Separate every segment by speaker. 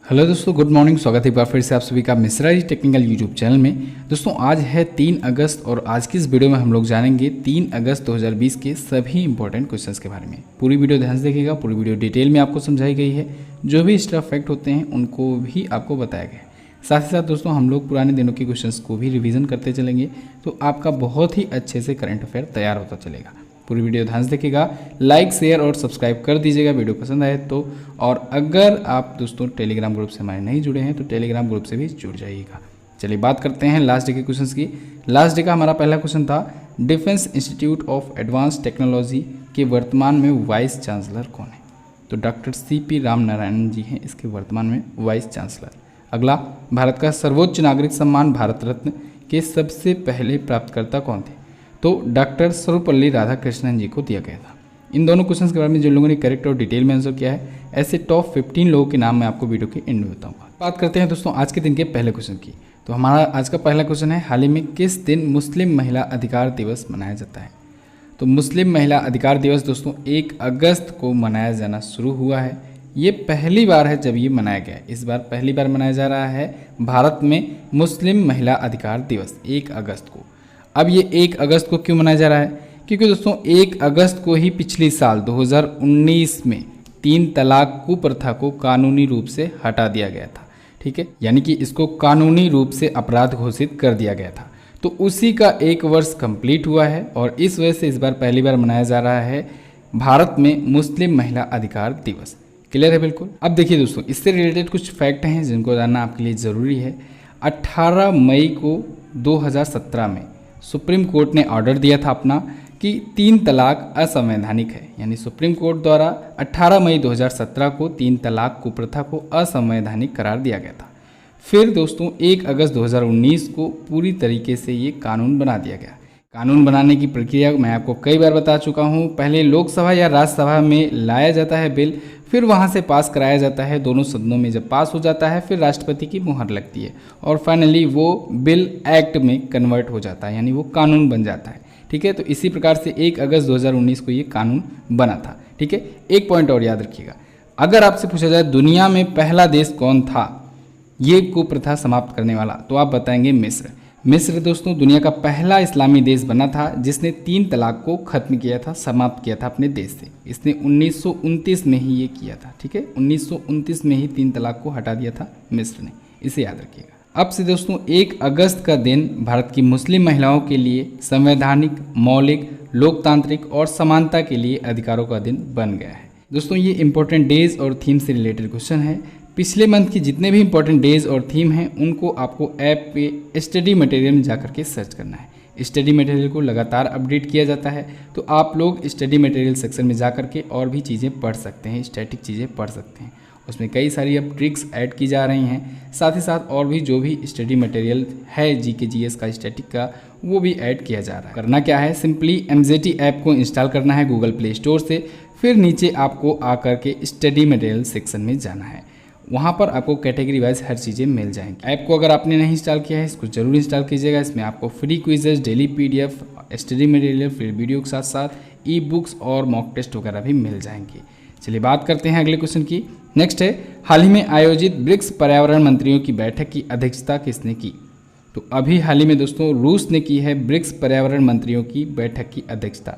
Speaker 1: Hello दोस्तों, good morning. स्वागत है एक बार फिर से आप सभी का Mishra ji technical YouTube channel में। दोस्तों आज है 3 अगस्त और आज की इस वीडियो में हम लोग जानेंगे 3 अगस्त 2020 के सभी इंपॉर्टेंट क्वेश्चंस के बारे में। पूरी वीडियो ध्यान से देखिएगा, पूरी वीडियो डिटेल में आपको समझाई गई है। जो भी एक्स्ट्रा फैक्ट होते हैं उनको भी आपको बताया गया है। साथ ही साथ दोस्तों हम लोग पुराने दिनों के क्वेश्चंस को भी रिवीजन करते चलेंगे, तो आपका बहुत ही अच्छे से करंट अफेयर तैयार होता चलेगा। पूरी वीडियो ध्यान से देखिएगा, लाइक शेयर और सब्सक्राइब कर दीजिएगा वीडियो पसंद आए तो। और अगर आप दोस्तों टेलीग्राम ग्रुप से हमारे नहीं जुड़े हैं तो टेलीग्राम ग्रुप से भी जुड़ जाइएगा। चलिए बात करते हैं लास्ट डे के क्वेश्चंस की। लास्ट डे का हमारा पहला क्वेश्चन था, defence institute of advance technology के वर्तमान में वाइस चांसलर कौन है? तो डॉक्टर CP रामनारायण जी हैं इसके वर्तमान में वाइस चांसलर। अगला, भारत का सर्वोच्च नागरिक सम्मान भारत रत्न के सबसे पहले प्राप्तकर्ता कौन थे? तो डॉक्टर सर्वपल्ली राधाकृष्णन जी को दिया गया था। इन दोनों क्वेश्चंस के बारे में जिन लोगों ने करेक्ट और डिटेल में आंसर किया है, ऐसे टॉप 15 लोगों के नाम मैं आपको वीडियो के एंड में बताऊंगा। बात करते हैं दोस्तों आज के दिन के पहले क्वेश्चन की। तो हमारा आज का पहला क्वेश्चन है, हाल ही में किस दिन मुस्लिम महिला अधिकार दिवस मनाया जाता है? तो मुस्लिम महिला अधिकार दिवस दोस्तों 1 अगस्त को मनाया जाना शुरू हुआ है। ये पहली बार है जब ये मनाया गया है। इस बार पहली बार मनाया जा रहा है भारत में मुस्लिम महिला अधिकार दिवस 1 अगस्त को। अब ये 1 अगस्त को क्यों मनाया जा रहा है? क्योंकि दोस्तों 1 अगस्त को ही पिछली साल 2019 में 3 तलाक कुप्रथा को कानूनी रूप से हटा दिया गया था। ठीक है, यानी कि इसको कानूनी रूप से अपराध घोषित कर दिया गया था। तो उसी का 1 वर्ष कंप्लीट हुआ है और इस वजह से इस बार पहली बार मनाया जा रहा है भारत में मुस्लिम महिला अधिकार दिवस। क्लियर है बिल्कुल। अब देखिए दोस्तों, इससे रिलेटेड कुछ फैक्ट हैं जिनको जानना आपके लिए ज़रूरी है। 18 मई को 2017 में सुप्रीम कोर्ट ने ऑर्डर दिया था अपना कि 3 तलाक असंवैधानिक है। यानी सुप्रीम कोर्ट द्वारा 18 मई 2017 को 3 तलाक कुप्रथा को असंवैधानिक करार दिया गया था। फिर दोस्तों 1 अगस्त 2019 को पूरी तरीके से ये कानून बना दिया गया। कानून बनाने की प्रक्रिया मैं आपको कई बार बता चुका हूँ। पहले लोकसभा या राज्यसभा में लाया जाता है बिल, फिर वहाँ से पास कराया जाता है दोनों सदनों में। जब पास हो जाता है फिर राष्ट्रपति की मुहर लगती है और फाइनली वो बिल एक्ट में कन्वर्ट हो जाता है, यानी वो कानून बन जाता है। ठीक है, तो इसी प्रकार से 1 अगस्त 2019 को ये कानून बना था। ठीक है, एक पॉइंट और याद रखिएगा, अगर आपसे पूछा जाए दुनिया में पहला देश कौन था ये कुप्रथा समाप्त करने वाला, तो आप बताएंगे मिस्र। मिस्र दोस्तों दुनिया का पहला इस्लामी देश बना था जिसने 3 तलाक को खत्म किया था, समाप्त किया था अपने देश से। इसने 1929 में ही ये किया था। ठीक है, 1929 में ही 3 तलाक को हटा दिया था मिस्र ने, इसे याद रखिएगा। अब से दोस्तों 1 अगस्त का दिन भारत की मुस्लिम महिलाओं के लिए संवैधानिक, मौलिक, लोकतांत्रिक और समानता के लिए अधिकारों का दिन बन गया है। दोस्तों ये इंपॉर्टेंट डेज और थीम से रिलेटेड क्वेश्चन है। पिछले मंथ की जितने भी इंपॉर्टेंट डेज और थीम हैं उनको आपको ऐप पे स्टडी मटेरियल में जाकर के सर्च करना है। स्टडी मटेरियल को लगातार अपडेट किया जाता है, तो आप लोग स्टडी मटेरियल सेक्शन में जाकर के और भी चीज़ें पढ़ सकते हैं, स्टैटिक चीज़ें पढ़ सकते हैं। उसमें कई सारी अब ट्रिक्स ऐड की जा रही हैं। साथ ही साथ और भी जो भी स्टडी मटेरियल है GK GS का, स्टैटिक का, वो भी ऐड किया जा रहा है। करना क्या है, सिंपली MZT ऐप को इंस्टॉल करना है गूगल प्ले स्टोर से। फिर नीचे आपको आकर के स्टडी मटेरियल सेक्शन में जाना है। वहाँ पर आपको कैटेगरी वाइज हर चीज़ें मिल जाएंगी। ऐप को अगर आपने नहीं इंस्टॉल किया है इसको जरूर इंस्टॉल कीजिएगा। इसमें आपको free quizzes, daily PDF, study material, फिर वीडियो के साथ साथ ई-बुक्स और मॉक टेस्ट वगैरह भी मिल जाएंगे। चलिए बात करते हैं अगले क्वेश्चन की। नेक्स्ट है, हाल ही में आयोजित ब्रिक्स पर्यावरण मंत्रियों की बैठक की अध्यक्षता किसने की? तो अभी हाल ही में दोस्तों रूस ने की है ब्रिक्स पर्यावरण मंत्रियों की बैठक की अध्यक्षता।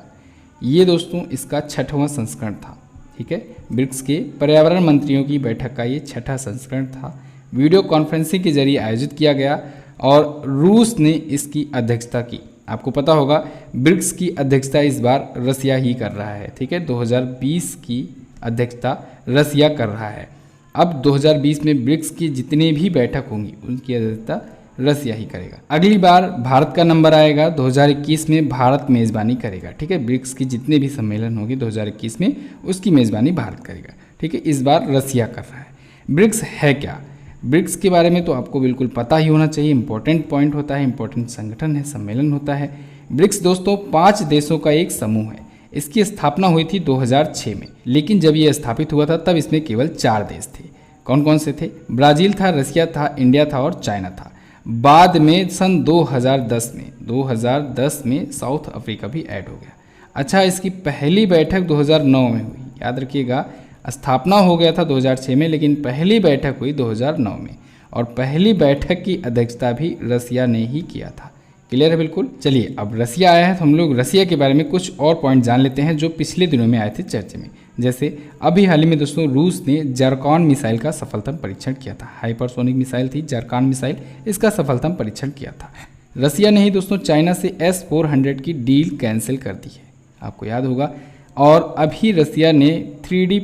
Speaker 1: ये दोस्तों इसका 6वां संस्करण था। ठीक है, ब्रिक्स के पर्यावरण मंत्रियों की बैठक का ये 6ठा संस्करण था। वीडियो कॉन्फ्रेंसिंग के जरिए आयोजित किया गया और रूस ने इसकी अध्यक्षता की। आपको पता होगा ब्रिक्स की अध्यक्षता इस बार रसिया ही कर रहा है। ठीक है, 2020 की अध्यक्षता रसिया कर रहा है। अब 2020 में ब्रिक्स की जितने भी बैठक होंगी उनकी अध्यक्षता रसिया ही करेगा। अगली बार भारत का नंबर आएगा, 2021 में भारत मेज़बानी करेगा। ठीक है, ब्रिक्स की जितने भी सम्मेलन होंगे 2021 में उसकी मेज़बानी भारत करेगा। ठीक है, इस बार रसिया कर रहा है। ब्रिक्स है क्या? ब्रिक्स के बारे में तो आपको बिल्कुल पता ही होना चाहिए। इंपॉर्टेंट पॉइंट होता है, इंपॉर्टेंट संगठन है, सम्मेलन होता है। ब्रिक्स दोस्तों 5 देशों का एक समूह है। इसकी स्थापना हुई थी 2006 में, लेकिन जब ये स्थापित हुआ था तब इसमें केवल 4 देश थे। कौन कौन से थे? ब्राज़ील था, रसिया था, इंडिया था और चाइना था। बाद में सन 2010 में साउथ अफ्रीका भी ऐड हो गया। अच्छा, इसकी पहली बैठक 2009 में हुई, याद रखिएगा। स्थापना हो गया था 2006 में, लेकिन पहली बैठक हुई 2009 में और पहली बैठक की अध्यक्षता भी रसिया ने ही किया था। क्लियर है बिल्कुल। चलिए अब रसिया आया है तो हम लोग रसिया के बारे में कुछ और पॉइंट जान लेते हैं जो पिछले दिनों में आए थे चर्चे में। जैसे अभी हाल ही में दोस्तों रूस ने जरकॉन मिसाइल का सफलतम परीक्षण किया था। हाइपरसोनिक मिसाइल थी जरकॉन मिसाइल, इसका सफलतम परीक्षण किया था। रसिया ने ही दोस्तों चाइना से S-400 की डील कैंसिल कर दी है, आपको याद होगा। और अभी रसिया ने 3D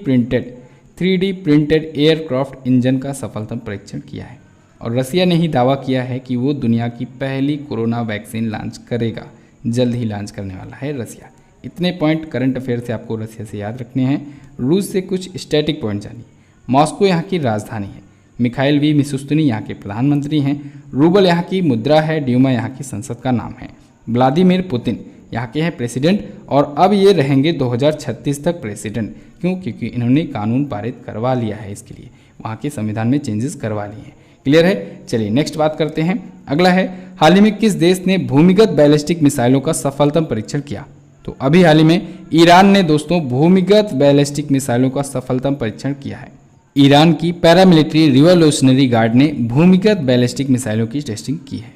Speaker 1: प्रिंटेड एयरक्राफ्ट इंजन का सफलतम परीक्षण किया है और रसिया ने ही दावा किया है कि वो दुनिया की पहली कोरोना वैक्सीन लॉन्च करेगा, जल्द ही लॉन्च करने वाला है रसिया। इतने पॉइंट करंट अफेयर से आपको रसिया से याद रखने हैं। रूस से कुछ स्टैटिक पॉइंट जानिए। मॉस्को यहाँ की राजधानी है, मिखाइल वी मिशुस्तिनी यहाँ के प्रधानमंत्री हैं, रूबल यहाँ की मुद्रा है, ड्यूमा यहाँ की संसद का नाम है, व्लादिमीर पुतिन यहाँ के हैं प्रेसिडेंट और अब ये रहेंगे 2036 तक प्रेसिडेंट। क्यों? क्योंकि इन्होंने कानून पारित करवा लिया है, इसके लिए वहाँ के संविधान में चेंजेस करवा लिए हैं। क्लियर है। चलिए नेक्स्ट बात करते हैं। अगला है हाल ही में किस देश ने भूमिगत बैलिस्टिक मिसाइलों का सफलतम परीक्षण किया? तो अभी हाल ही में ईरान ने दोस्तों भूमिगत बैलिस्टिक मिसाइलों का सफलतम परीक्षण किया है। ईरान की पैरामिलिट्री रिवोल्यूशनरी गार्ड ने भूमिगत बैलिस्टिक मिसाइलों की टेस्टिंग की है।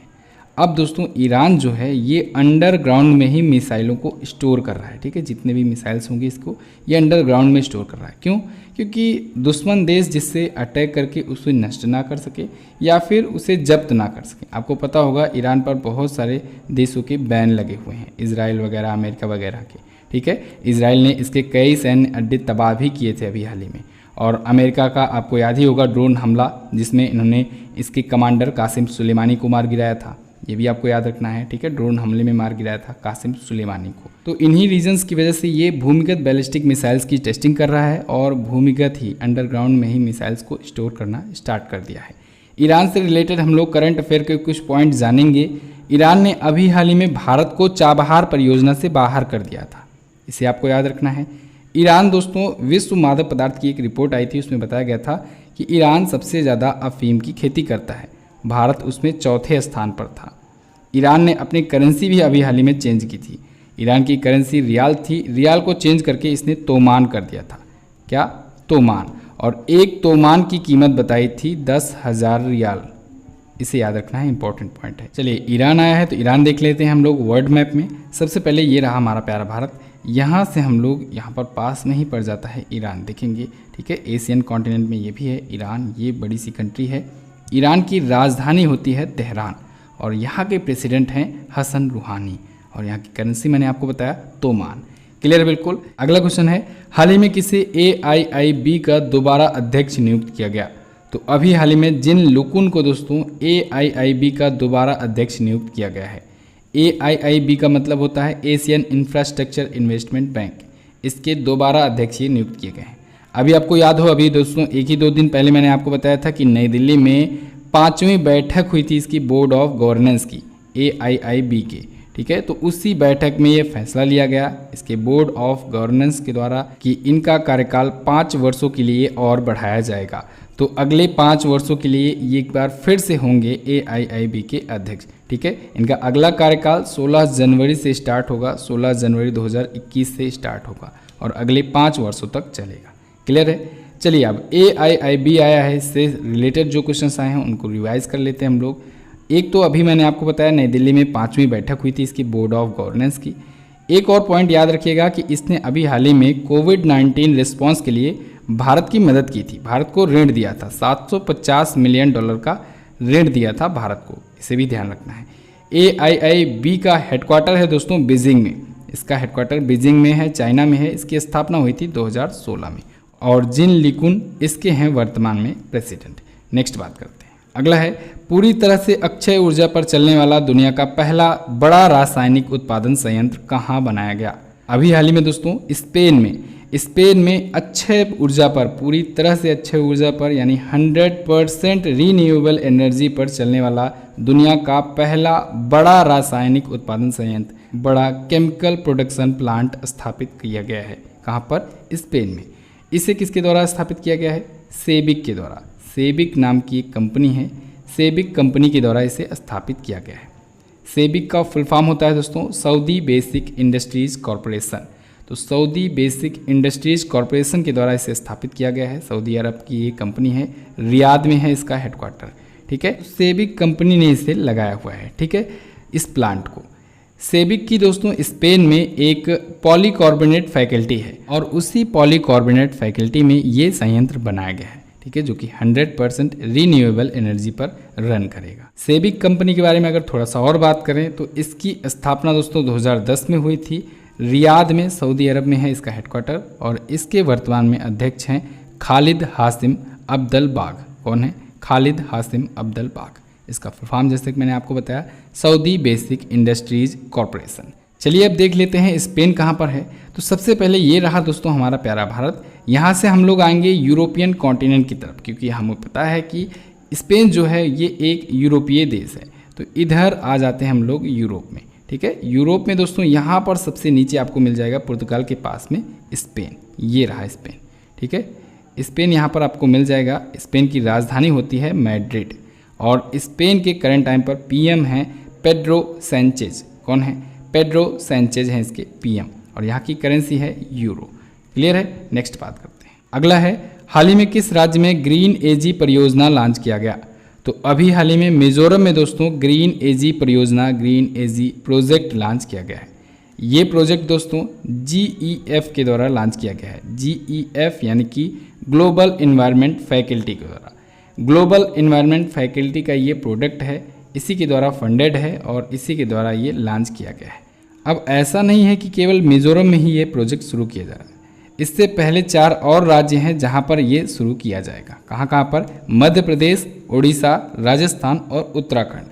Speaker 1: अब दोस्तों ईरान जो है ये अंडरग्राउंड में ही मिसाइलों को स्टोर कर रहा है, ठीक है। जितने भी मिसाइल्स होंगे इसको ये अंडरग्राउंड में स्टोर कर रहा है। क्यों? क्योंकि दुश्मन देश जिससे अटैक करके उसे नष्ट ना कर सके या फिर उसे जब्त ना कर सके। आपको पता होगा ईरान पर बहुत सारे देशों के बैन लगे हुए हैं, इजराइल वगैरह, अमेरिका वगैरह के, ठीक है। इजराइल ने इसके कई सैन्य अड्डे तबाह भी किए थे अभी हाल ही में। और अमेरिका का आपको याद ही होगा ड्रोन हमला, जिसमें इन्होंने इसके कमांडर कासिम सुलेमानी को मार गिराया था, ये भी आपको याद रखना है, ठीक है। ड्रोन हमले में मार गिराया था कासिम सुलेमानी को। तो इन्हीं रीजंस की वजह से ये भूमिगत बैलिस्टिक मिसाइल्स की टेस्टिंग कर रहा है और भूमिगत ही अंडरग्राउंड में ही मिसाइल्स को स्टोर करना स्टार्ट कर दिया है। ईरान से रिलेटेड हम लोग करंट अफेयर के कुछ पॉइंट जानेंगे। ईरान ने अभी हाल ही में भारत को चाबहार परियोजना से बाहर कर दिया था, इसे आपको याद रखना है। ईरान दोस्तों विश्व मादक पदार्थ की एक रिपोर्ट आई थी, उसमें बताया गया था कि ईरान सबसे ज़्यादा अफीम की खेती करता है, भारत उसमें चौथे स्थान पर था। ईरान ने अपनी करेंसी भी अभी हाल ही में चेंज की थी। ईरान की करेंसी रियाल थी, रियाल को चेंज करके इसने तोमान कर दिया था। क्या? तोमान। और एक तोमान की कीमत बताई थी 10,000 रियाल, इसे याद रखना है, इंपॉर्टेंट पॉइंट है। चलिए ईरान आया है तो ईरान देख लेते हैं हम लोग वर्ल्ड मैप में। सबसे पहले ये रहा हमारा प्यारा भारत, यहाँ से हम लोग यहाँ पर पास में ही पड़ जाता है ईरान, देखेंगे, ठीक है। एशियन कॉन्टिनेंट में ये भी है ईरान, ये बड़ी सी कंट्री है। ईरान की राजधानी होती है तेहरान और यहाँ के प्रेसिडेंट हैं हसन रूहानी और यहाँ की करेंसी मैंने आपको बताया तोमान। क्लियर बिल्कुल। अगला क्वेश्चन है हाल ही में किसे AIIB का दोबारा अध्यक्ष नियुक्त किया गया? तो अभी हाल ही में जिन लुकुन को दोस्तों AIIB का दोबारा अध्यक्ष नियुक्त किया गया है। AIIB का मतलब होता है एशियन इंफ्रास्ट्रक्चर इन्वेस्टमेंट बैंक, इसके दोबारा अध्यक्ष ये नियुक्त किए गए हैं। अभी आपको याद हो, अभी दोस्तों एक ही दो दिन पहले मैंने आपको बताया था कि नई दिल्ली में 5वीं बैठक हुई थी इसकी बोर्ड ऑफ गवर्नेंस की, AIIB के, ठीक है। तो उसी बैठक में ये फैसला लिया गया इसके बोर्ड ऑफ गवर्नेंस के द्वारा कि इनका कार्यकाल 5 वर्षों के लिए और बढ़ाया जाएगा। तो अगले 5 वर्षों के लिए ये एक बार फिर से होंगे AIIB के अध्यक्ष, ठीक है। इनका अगला कार्यकाल 16 जनवरी से स्टार्ट होगा, 16 जनवरी 2021 से स्टार्ट होगा और अगले 5 वर्षों तक चलेगा। क्लियर है। चलिए अब AIIB आया है, इससे रिलेटेड जो क्वेश्चंस आए हैं उनको रिवाइज कर लेते हैं हम लोग। एक तो अभी मैंने आपको बताया नई दिल्ली में 5वीं बैठक हुई थी इसकी बोर्ड ऑफ गवर्नेंस की। एक और पॉइंट याद रखिएगा कि इसने अभी हाल ही में कोविड-19 रिस्पॉन्स के लिए भारत की मदद की थी, भारत को ऋण दिया था, $750 मिलियन का ऋण दिया था भारत को, इसे भी ध्यान रखना है। AIIB का हेडक्वार्टर है दोस्तों बीजिंग में, इसका हेडक्वार्टर बीजिंग में है, चाइना में है। इसकी स्थापना हुई थी 2016 में और जिन लिकुन इसके हैं वर्तमान में प्रेसिडेंट। नेक्स्ट बात करते हैं। अगला है पूरी तरह से अक्षय ऊर्जा पर चलने वाला दुनिया का पहला बड़ा रासायनिक उत्पादन संयंत्र कहाँ बनाया गया? अभी हाल ही में दोस्तों स्पेन में अक्षय ऊर्जा पर, पूरी तरह से अक्षय ऊर्जा पर यानी 100% रीन्यूएबल एनर्जी पर चलने वाला दुनिया का पहला बड़ा रासायनिक उत्पादन संयंत्र, बड़ा केमिकल प्रोडक्शन प्लांट स्थापित किया गया है। कहाँ पर? स्पेन में। इसे किसके द्वारा स्थापित किया गया है? सेबिक के द्वारा। सेबिक नाम की एक कंपनी है, सेबिक कंपनी के द्वारा इसे स्थापित किया गया है। सेबिक का फुल फॉर्म होता है दोस्तों सऊदी बेसिक इंडस्ट्रीज कॉरपोरेशन। तो सऊदी बेसिक इंडस्ट्रीज कॉरपोरेशन के द्वारा इसे स्थापित किया गया है। सऊदी अरब की ये कंपनी है, रियाद में है इसका हेडक्वार्टर। ठीक है, सेबिक कंपनी ने इसे लगाया हुआ है। ठीक है, इस प्लांट को सेबिक की दोस्तों स्पेन में एक पॉलीकार्बोनेट फैकल्टी है और उसी पॉलीकार्बोनेट फैकल्टी में ये संयंत्र बनाया गया है। ठीक है, जो कि 100% रीन्यूएबल एनर्जी पर रन करेगा। सेबिक कंपनी के बारे में अगर थोड़ा सा और बात करें तो इसकी स्थापना दोस्तों 2010 में हुई थी। रियाद में सऊदी अरब में है इसका हेडक्वार्टर और इसके वर्तमान में अध्यक्ष हैं खालिद हाशिम अब्दल बाग। कौन है? खालिद हाशिम अब्दल बाग। इसका फुल फॉर्म जैसे कि मैंने आपको बताया सऊदी बेसिक इंडस्ट्रीज कॉरपोरेशन। चलिए अब देख लेते हैं स्पेन कहाँ पर है। तो सबसे पहले ये रहा दोस्तों हमारा प्यारा भारत। यहाँ से हम लोग आएंगे यूरोपियन कॉन्टिनेंट की तरफ, क्योंकि हमें पता है कि स्पेन जो है ये एक यूरोपीय देश है। तो इधर आ जाते हैं हम लोग यूरोप में। ठीक है, यूरोप में दोस्तों यहाँ पर सबसे नीचे आपको मिल जाएगा पुर्तगाल के पास में स्पेन। ये रहा स्पेन। ठीक है, स्पेन यहाँ पर आपको मिल जाएगा। स्पेन की राजधानी होती है मैड्रिड और स्पेन के करंट टाइम पर पीएम हैं पेड्रो सैंचेज। कौन है? पेड्रो सैंचेज हैं इसके पीएम और यहाँ की करेंसी है यूरो। क्लियर है? नेक्स्ट बात करते हैं। अगला है हाल ही में किस राज्य में ग्रीन एजी परियोजना लॉन्च किया गया? तो अभी हाल ही में मिजोरम में दोस्तों ग्रीन एजी परियोजना, ग्रीन एजी प्रोजेक्ट लॉन्च किया गया है। ये प्रोजेक्ट दोस्तों GEF के द्वारा लॉन्च किया गया है। GEF यानी कि ग्लोबल इन्वायरमेंट फैकल्टी के द्वारा। ग्लोबल इन्वायरमेंट फैकल्टी का ये प्रोडक्ट है, इसी के द्वारा फंडेड है और इसी के द्वारा ये लॉन्च किया गया है। अब ऐसा नहीं है कि केवल मिजोरम में ही ये प्रोजेक्ट शुरू किया जा रहा है। इससे पहले 4 और राज्य हैं जहां पर ये शुरू किया जाएगा। कहां कहां पर? मध्य प्रदेश, उड़ीसा, राजस्थान और उत्तराखंड।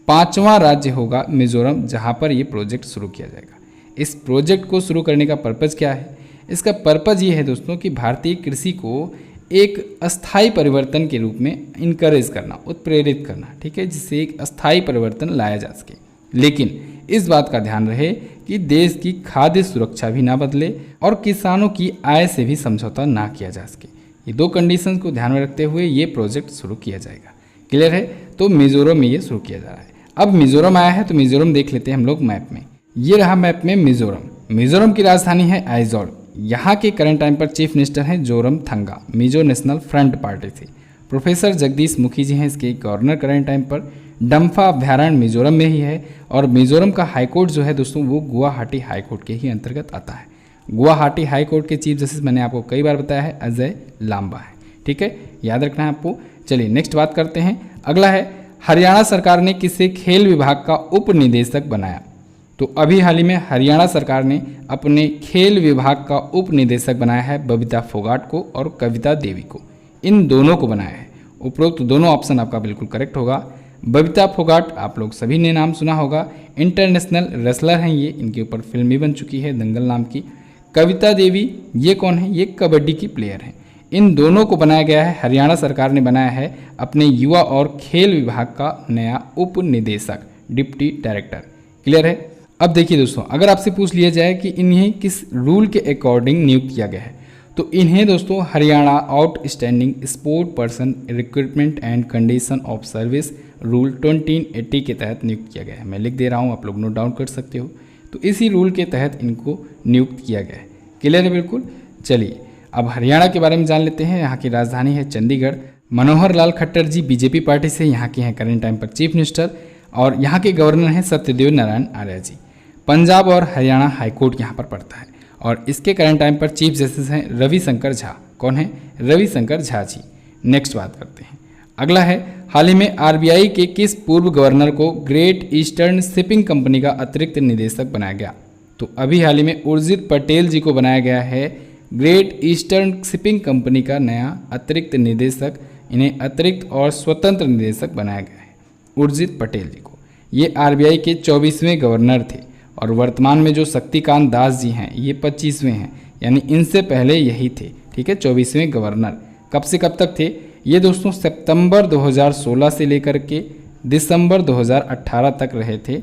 Speaker 1: 5वां राज्य होगा मिजोरम जहां पर ये प्रोजेक्ट शुरू किया जाएगा। इस प्रोजेक्ट को शुरू करने का पर्पज़ क्या है? इसका पर्पज़ ये है दोस्तों कि भारतीय कृषि को एक अस्थाई परिवर्तन के रूप में इनकरेज करना, उत्प्रेरित करना। ठीक है, जिससे एक अस्थाई परिवर्तन लाया जा सके। लेकिन इस बात का ध्यान रहे कि देश की खाद्य सुरक्षा भी ना बदले और किसानों की आय से भी समझौता ना किया जा सके। ये 2 कंडीशंस को ध्यान में रखते हुए ये प्रोजेक्ट शुरू किया जाएगा। क्लियर है? तो मिजोरम में ये शुरू किया जा रहा है। अब मिजोरम आया है तो मिजोरम देख लेते हैं हम लोग मैप में। ये रहा मैप में मिजोरम। मिजोरम की राजधानी है आइजोल। यहाँ के करंट टाइम पर चीफ मिनिस्टर हैं Zoramthanga, Mizo national front party से। प्रोफेसर जगदीश मुखी जी हैं इसके गवर्नर करंट टाइम पर। डम्फा अभ्यारण्य मिजोरम में ही है और मिजोरम का हाईकोर्ट जो है दोस्तों वो गुवाहाटी हाईकोर्ट के ही अंतर्गत आता है। गुवाहाटी हाईकोर्ट के चीफ जस्टिस मैंने आपको कई बार बताया है अजय लांबा है। ठीक है, याद रखना है आपको। चलिए नेक्स्ट बात करते हैं। अगला है हरियाणा सरकार ने किसे खेल विभाग का उप निदेशक बनाया? तो अभी हाल ही में हरियाणा सरकार ने अपने खेल विभाग का उप निदेशक बनाया है बबीता फोगाट को और कविता देवी को। इन दोनों को बनाया है। उपरोक्त दोनों ऑप्शन आपका बिल्कुल करेक्ट होगा। बबीता फोगाट आप लोग सभी ने नाम सुना होगा, इंटरनेशनल रेसलर हैं ये, इनके ऊपर फिल्म भी बन चुकी है दंगल नाम की। कविता देवी ये कौन है? ये कबड्डी की प्लेयर हैं। इन दोनों को बनाया गया है, हरियाणा सरकार ने बनाया है अपने युवा और खेल विभाग का नया उप निदेशक, डिप्टी डायरेक्टर। क्लियर है? अब देखिए दोस्तों, अगर आपसे पूछ लिया जाए कि इन्हें किस रूल के अकॉर्डिंग नियुक्त किया गया है, तो इन्हें दोस्तों Haryana outstanding sport person recruitment and condition of service rule 2080 के तहत नियुक्त किया गया है। मैं लिख दे रहा हूँ, आप लोग नोट डाउन कर सकते हो। तो इसी रूल के तहत इनको नियुक्त किया गया है। क्लियर है? बिल्कुल। चलिए अब हरियाणा के बारे में जान लेते हैं। यहाँ की राजधानी है चंडीगढ़। मनोहर लाल खट्टर जी बीजेपी पार्टी से यहाँ के हैं करंट टाइम पर चीफ मिनिस्टर और यहाँ के गवर्नर हैं सत्यदेव नारायण आर्य जी। पंजाब और हरियाणा हाईकोर्ट यहाँ पर पड़ता है और इसके करंट टाइम पर चीफ जस्टिस हैं रविशंकर झा। कौन है? रविशंकर झा जी। नेक्स्ट बात करते हैं। अगला है हाल ही में आरबीआई के किस पूर्व गवर्नर को ग्रेट ईस्टर्न शिपिंग कंपनी का अतिरिक्त निदेशक बनाया गया? तो अभी हाल ही में उर्जित पटेल जी को बनाया गया है ग्रेट ईस्टर्न शिपिंग कंपनी का नया अतिरिक्त निदेशक। इन्हें अतिरिक्त और स्वतंत्र निदेशक बनाया गया है उर्जित पटेल जी को। ये आरबीआई के 24वें गवर्नर थे और वर्तमान में जो शक्तिकांत दास जी हैं ये 25वें हैं, यानी इनसे पहले यही थे। ठीक है, 24वें गवर्नर। कब से कब तक थे ये दोस्तों? सितंबर 2016 से लेकर के दिसंबर 2018 तक रहे थे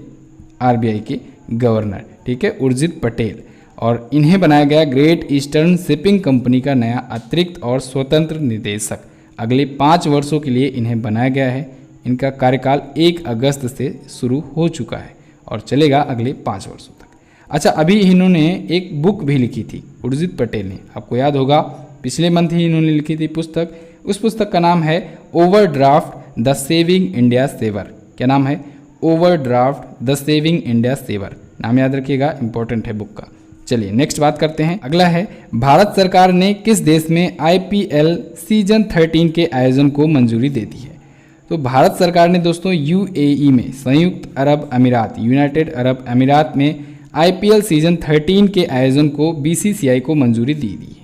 Speaker 1: आरबीआई के गवर्नर। ठीक है, उर्जित पटेल। और इन्हें बनाया गया ग्रेट ईस्टर्न शिपिंग कंपनी का नया अतिरिक्त और स्वतंत्र निदेशक। अगले 5 वर्षों के लिए इन्हें बनाया गया है। इनका कार्यकाल 1 अगस्त से शुरू हो चुका है और चलेगा अगले 5 वर्षों तक। अच्छा, अभी इन्होंने एक बुक भी लिखी थी उर्जित पटेल ने, आपको याद होगा पिछले मंथ ही इन्होंने लिखी थी पुस्तक। उस पुस्तक का नाम है overdraft the saving India saver. क्या नाम है? Overdraft the saving India saver. नाम याद रखिएगा, इंपॉर्टेंट है बुक का। चलिए नेक्स्ट बात करते हैं। अगला है, भारत सरकार ने किस देश में IPL सीजन 13 के आयोजन को मंजूरी दे दी है? तो भारत सरकार ने दोस्तों UAE में, संयुक्त अरब अमीरात, यूनाइटेड अरब अमीरात में IPL सीजन 13 के आयोजन को BCCI को मंजूरी दी है।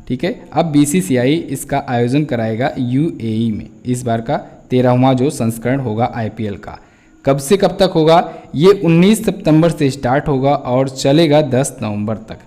Speaker 1: ठीक है, अब BCCI इसका आयोजन कराएगा UAE में। इस बार का 13वां जो संस्करण होगा IPL का। कब से कब तक होगा? ये 19 सितंबर से स्टार्ट होगा और चलेगा 10 नवंबर तक।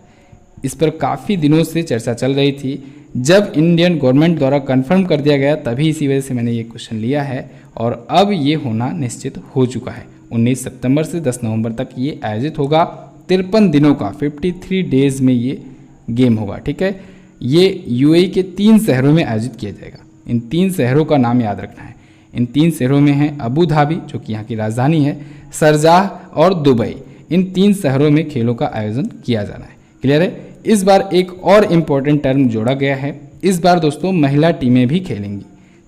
Speaker 1: इस पर काफ़ी दिनों से चर्चा चल रही थी। जब इंडियन गवर्नमेंट द्वारा कंफर्म कर दिया गया तभी इसी वजह से मैंने ये क्वेश्चन लिया है और अब ये होना निश्चित हो चुका है। 19 सितंबर से 10 नवंबर तक ये आयोजित होगा। 53 दिनों का 53 डेज में ये गेम होगा। ठीक है, ये UAE के 3 शहरों में आयोजित किया जाएगा। इन 3 शहरों का नाम याद रखना है। इन 3 शहरों में है अबू धाबी, जो कि यहाँ की राजधानी है, शारजाह और दुबई। इन 3 शहरों में खेलों का आयोजन किया जाना है। क्लियर है? इस बार एक और इम्पोर्टेंट टर्म जोड़ा गया है। इस बार दोस्तों महिला टीमें भी खेलेंगी।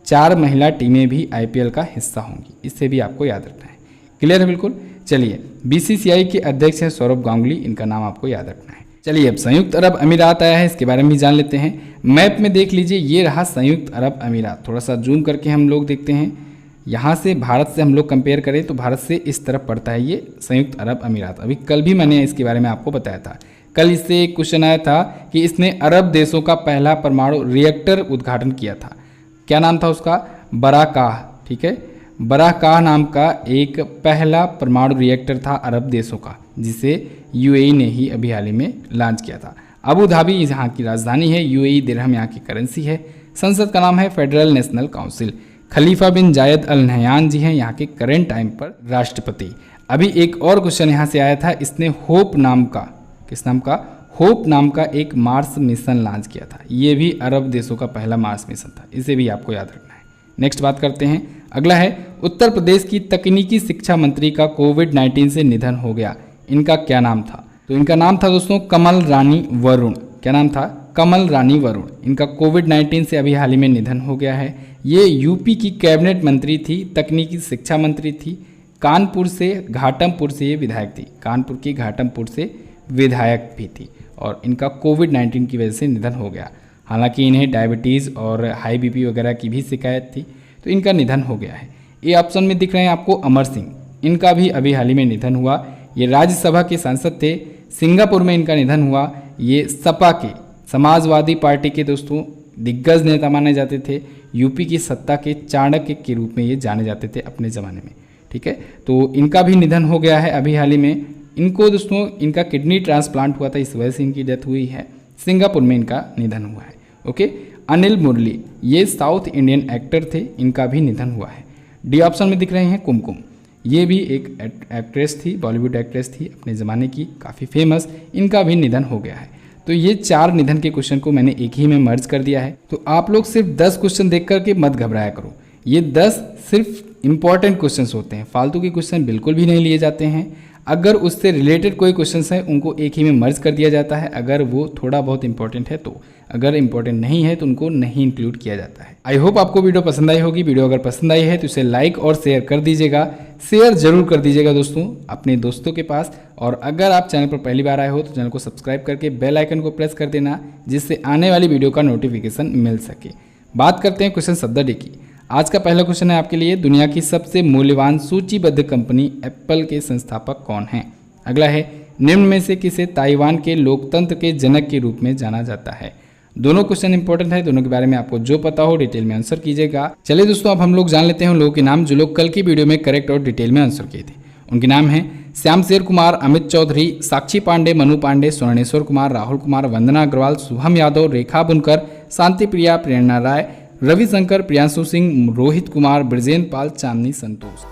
Speaker 1: 4 महिला टीमें भी IPL का हिस्सा होंगी। इससे भी आपको याद रखना है। क्लियर है? बिल्कुल। चलिए, BCCI के अध्यक्ष हैं सौरभ गांगुली, इनका नाम आपको याद रखना है। चलिए, अब संयुक्त अरब अमीरात आया है, इसके बारे में भी जान लेते हैं। मैप में देख लीजिए, ये रहा संयुक्त अरब अमीरात। थोड़ा सा जूम करके हम लोग देखते हैं। यहाँ से भारत से हम लोग कंपेयर करें तो भारत से इस तरफ पड़ता है ये संयुक्त अरब अमीरात। अभी कल भी मैंने इसके बारे में आपको बताया था। कल इससे एक क्वेश्चन आया था कि इसने अरब देशों का पहला परमाणु रिएक्टर उद्घाटन किया था। क्या नाम था उसका? बराकाह। ठीक है, बराकाह नाम का एक पहला परमाणु रिएक्टर था अरब देशों का, जिसे UAE ने ही अभी हाल ही में लॉन्च किया था। अबू धाबी यहाँ की राजधानी है। UAE दिरहम यहाँ की करेंसी है। संसद का नाम है फेडरल नेशनल काउंसिल। खलीफा बिन जायद अल नहयान जी हैं यहाँ के करेंट टाइम पर राष्ट्रपति। अभी एक और क्वेश्चन यहाँ से आया था। इसने होप नाम का, किस नाम का? होप नाम का एक मार्स मिशन लॉन्च किया था। ये भी अरब देशों का पहला मार्स मिशन था। इसे भी आपको याद रखना है। नेक्स्ट बात करते हैं। अगला है, उत्तर प्रदेश की तकनीकी शिक्षा मंत्री का कोविड-19 से निधन हो गया। इनका क्या नाम था? तो इनका नाम था दोस्तों कमल रानी वरुण। क्या नाम था? कमल रानी वरुण। इनका कोविड-19 से अभी हाल ही में निधन हो गया है। ये यूपी की कैबिनेट मंत्री थी, तकनीकी शिक्षा मंत्री थी। कानपुर से, घाटमपुर से ये विधायक थी। कानपुर की घाटमपुर से विधायक भी थी और इनका कोविड-19 की वजह से निधन हो गया। हालांकि इन्हें डायबिटीज़ और हाई BP वगैरह की भी शिकायत थी, तो इनका निधन हो गया है। ये ऑप्शन में दिख रहे हैं आपको अमर सिंह। इनका भी अभी हाल ही में निधन हुआ। ये राज्यसभा के सांसद थे। सिंगापुर में इनका निधन हुआ। ये सपा के, समाजवादी पार्टी के दोस्तों दिग्गज नेता माने जाते थे। यूपी की सत्ता के चाणक्य के रूप में ये जाने जाते थे अपने ज़माने में। ठीक है, तो इनका भी निधन हो गया है अभी हाल ही में। इनको दोस्तों, इनका किडनी ट्रांसप्लांट हुआ था, इस वजह से इनकी डेथ हुई है। सिंगापुर में इनका निधन हुआ है। ओके, अनिल मुरली, ये साउथ इंडियन एक्टर थे, इनका भी निधन हुआ है। डी ऑप्शन में दिख रहे हैं कुमकुम। ये भी एक एक्ट्रेस थी, बॉलीवुड एक्ट्रेस थी अपने ज़माने की, काफ़ी फेमस। इनका भी निधन हो गया है। तो ये 4 निधन के क्वेश्चन को मैंने एक ही में मर्ज कर दिया है। तो आप लोग सिर्फ 10 क्वेश्चन देख करके मत घबराया करो। ये 10 सिर्फ इंपॉर्टेंट क्वेश्चन होते हैं, फालतू के क्वेश्चन बिल्कुल भी नहीं लिए जाते हैं। अगर उससे रिलेटेड कोई क्वेश्चन है उनको एक ही में मर्ज कर दिया जाता है, अगर वो थोड़ा बहुत इंपॉर्टेंट है तो। अगर इंपॉर्टेंट नहीं है तो उनको नहीं इंक्लूड किया जाता है। आई होप आपको वीडियो पसंद आई होगी। वीडियो अगर पसंद आई है तो इसे लाइक और शेयर कर दीजिएगा। शेयर जरूर कर दीजिएगा दोस्तों अपने दोस्तों के पास। और अगर आप चैनल पर पहली बार आए हो तो चैनल को सब्सक्राइब करके बेल आइकन को प्रेस कर देना, जिससे आने वाली वीडियो का नोटिफिकेशन मिल सके। बात करते हैं क्वेश्चन ऑफ द डे की। आज का पहला क्वेश्चन है आपके लिए, दुनिया की सबसे मूल्यवान सूचीबद्ध कंपनी एप्पल के संस्थापक कौन हैं? अगला है, निम्न में से किसे ताइवान के लोकतंत्र के जनक के रूप में जाना जाता है? दोनों क्वेश्चन इंपॉर्टेंट है, दोनों के बारे में आपको जो पता हो डिटेल में आंसर कीजिएगा। चलिए दोस्तों, अब हम लोग जान लेते हैं उन लोगों के नाम जो लोग कल की वीडियो में करेक्ट और डिटेल में आंसर किए थे। उनके नाम हैं श्याम शेर कुमार, अमित चौधरी, साक्षी पांडे, मनु पांडे, स्वर्णेश्वर कुमार, राहुल कुमार, वंदना अग्रवाल, शुभम यादव, रेखा बुनकर, शांति प्रिया, प्रेरणा राय, रविशंकर, प्रियांशु सिंह, रोहित कुमार, ब्रजेंद्र पाल, चांदनी संतोष।